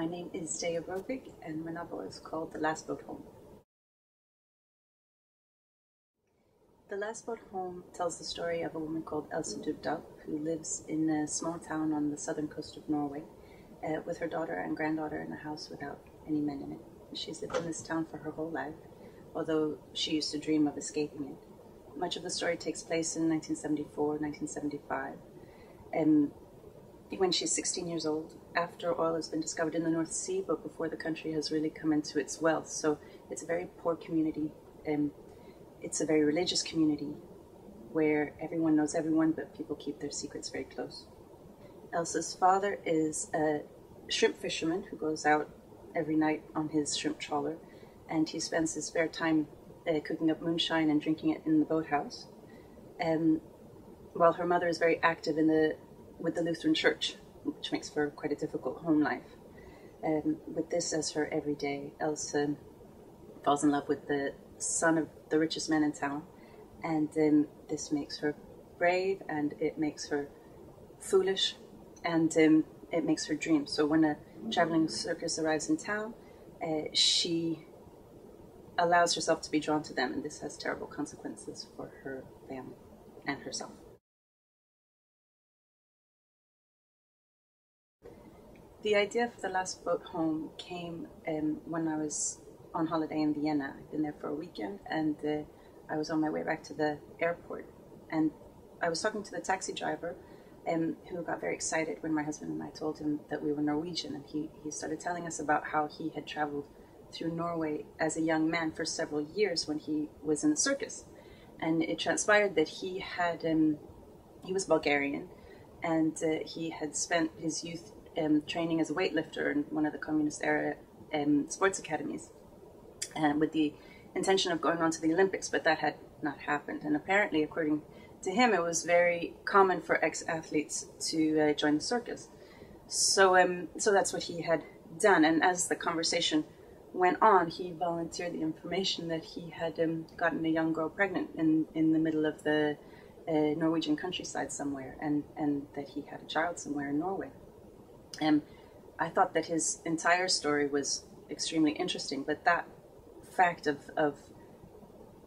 My name is Dea Brovig, and my novel is called The Last Boat Home. The Last Boat Home tells the story of a woman called Else Dubdub, who lives in a small town on the southern coast of Norway, with her daughter and granddaughter in a house without any men in it. She's lived in this town for her whole life, although she used to dream of escaping it. Much of the story takes place in 1974, 1975, when she's 16 years old, after oil has been discovered in the North Sea, but before the country has really come into its wealth. So it's a very poor community. It's a very religious community where everyone knows everyone, but people keep their secrets very close. Elsa's father is a shrimp fisherman who goes out every night on his shrimp trawler, and he spends his spare time cooking up moonshine and drinking it in the boathouse. While her mother is very active with the Lutheran Church, which makes for quite a difficult home life. With this as her everyday, Elsa falls in love with the son of the richest man in town, and this makes her brave, and it makes her foolish, and it makes her dream. So when a traveling circus arrives in town, she allows herself to be drawn to them, and this has terrible consequences for her family and herself. The idea for The Last Boat Home came when I was on holiday in Vienna. I'd been there for a weekend, and I was on my way back to the airport. And I was talking to the taxi driver, who got very excited when my husband and I told him that we were Norwegian. And he started telling us about how he had traveled through Norway as a young man for several years when he was in the circus. And it transpired that he was Bulgarian, and he had spent his youth training as a weightlifter in one of the communist-era sports academies, and with the intention of going on to the Olympics, but that had not happened. And apparently, according to him, it was very common for ex-athletes to join the circus. So that's what he had done. And as the conversation went on, he volunteered the information that he had gotten a young girl pregnant in the middle of the Norwegian countryside somewhere, and that he had a child somewhere in Norway. I thought that his entire story was extremely interesting, but that fact of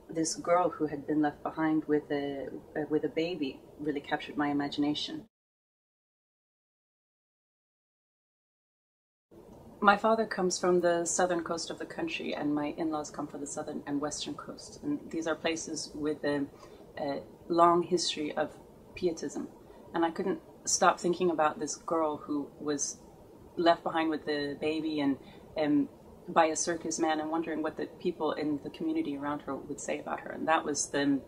this girl who had been left behind with a baby really captured my imagination. My father comes from the southern coast of the country, and my in-laws come from the southern and western coast. And these are places with a long history of pietism. And I couldn't stop thinking about this girl who was left behind with the baby and by a circus man, and wondering what the people in the community around her would say about her. And that was the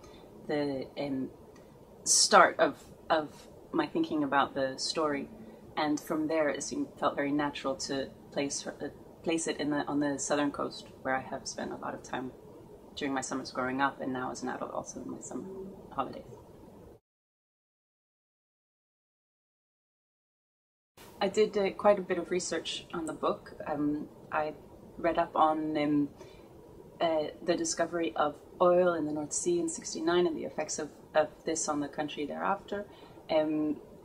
start of my thinking about the story. And from there, it felt very natural to place it on the southern coast, where I have spent a lot of time during my summers growing up, and now as an adult also in my summer holidays. I did quite a bit of research on the book. I read up on the discovery of oil in the North Sea in '69 and the effects of this on the country thereafter.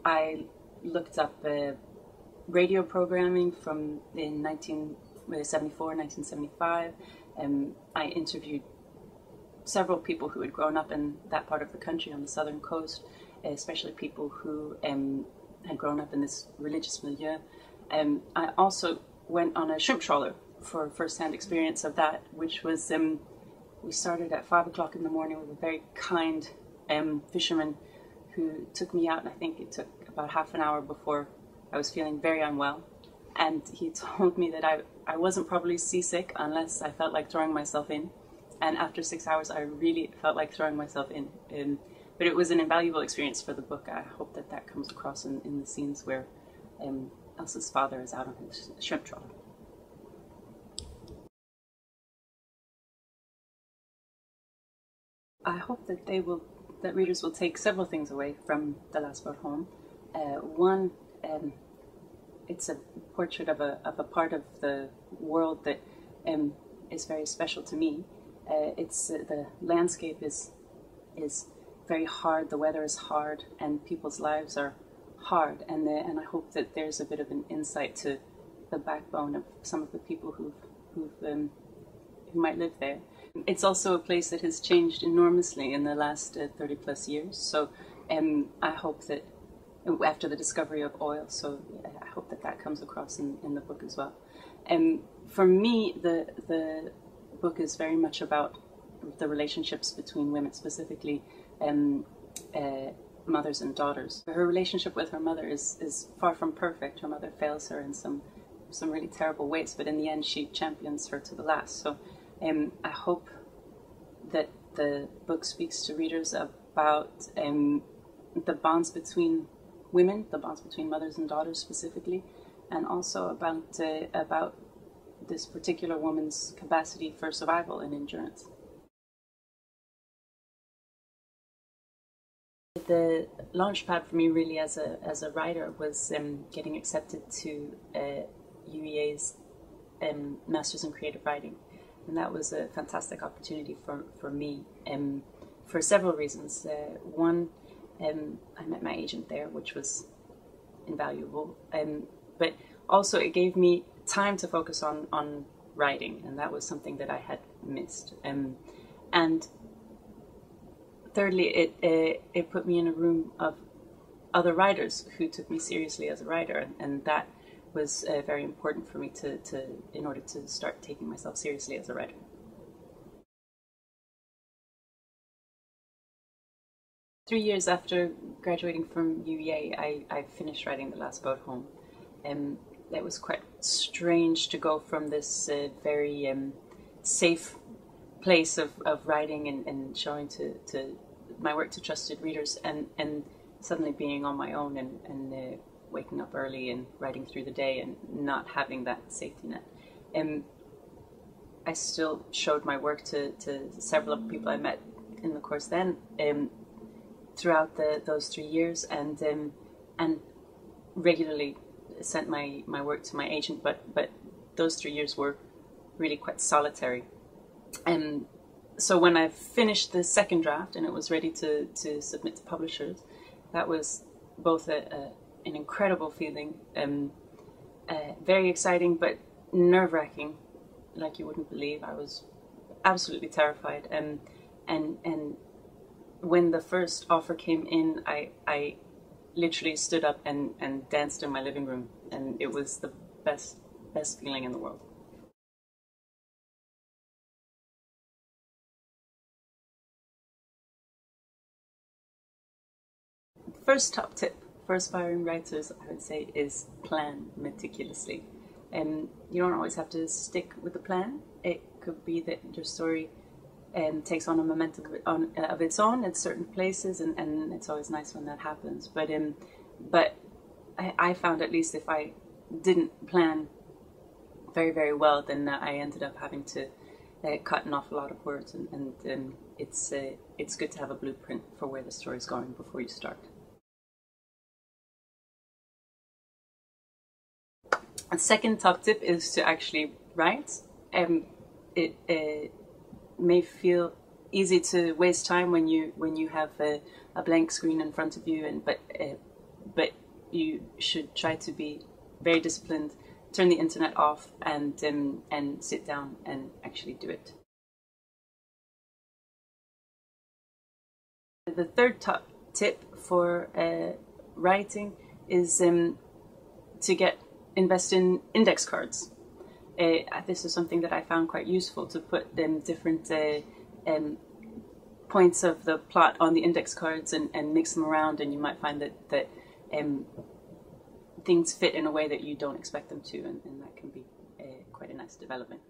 I looked up radio programming from in 1974, 1975. I interviewed several people who had grown up in that part of the country on the southern coast, especially people who had grown up in this religious milieu. I also went on a shrimp trawler for first-hand experience of that, which was, we started at 5 o'clock in the morning with a very kind fisherman who took me out, and I think it took about half an hour before I was feeling very unwell. And he told me that I wasn't probably seasick unless I felt like throwing myself in. And after 6 hours, I really felt like throwing myself in. But it was an invaluable experience for the book. I hope that comes across in the scenes where Elsa's father is out on his shrimp trawler. I hope that readers will take several things away from The Last Boat Home. One, it's a portrait of a part of the world that is very special to me. The landscape is very hard, the weather is hard, and people's lives are hard, and I hope that there's a bit of an insight to the backbone of some of the people who might live there. It's also a place that has changed enormously in the last 30 plus years. So I hope that after the discovery of oil, so I hope that that comes across in the book as well. For me, the book is very much about the relationships between women, specifically mothers and daughters. Her relationship with her mother is far from perfect. Her mother fails her in some really terrible ways, but in the end she champions her to the last. So I hope that the book speaks to readers about the bonds between women, the bonds between mothers and daughters specifically, and also about this particular woman's capacity for survival and endurance. The launchpad for me really as a writer was getting accepted to UEA's Masters in Creative Writing, and that was a fantastic opportunity for me for several reasons. One, I met my agent there, which was invaluable, but also it gave me time to focus on writing, and that was something that I had missed. And thirdly, it put me in a room of other writers who took me seriously as a writer, and that was very important for me in order to start taking myself seriously as a writer. Three years after graduating from UEA, I finished writing The Last Boat Home. It was quite strange to go from this very safe place of writing and showing to my work to trusted readers, and suddenly being on my own and waking up early and writing through the day and not having that safety net. I still showed my work to several of the people I met in the course then throughout those 3 years, and regularly sent my work to my agent, but those 3 years were really quite solitary. And so when I finished the second draft and it was ready to submit to publishers, that was both an incredible feeling, very exciting, but nerve-wracking, like you wouldn't believe. I was absolutely terrified. And when the first offer came in, I literally stood up and danced in my living room, and it was the best feeling in the world. First top tip for aspiring writers, I would say, is plan meticulously. You don't always have to stick with the plan. It could be that your story takes on a momentum of its own at certain places, and it's always nice when that happens. But I found, at least, if I didn't plan very, very well, then I ended up having to cut an awful lot of words, and it's good to have a blueprint for where the story's going before you start. A second top tip is to actually write. It may feel easy to waste time when you have a blank screen in front of you, but you should try to be very disciplined, turn the internet off, and sit down and actually do it. The third top tip for writing is to invest in index cards. This is something that I found quite useful, to put different points of the plot on the index cards and mix them around, and you might find that things fit in a way that you don't expect them to, and that can be quite a nice development.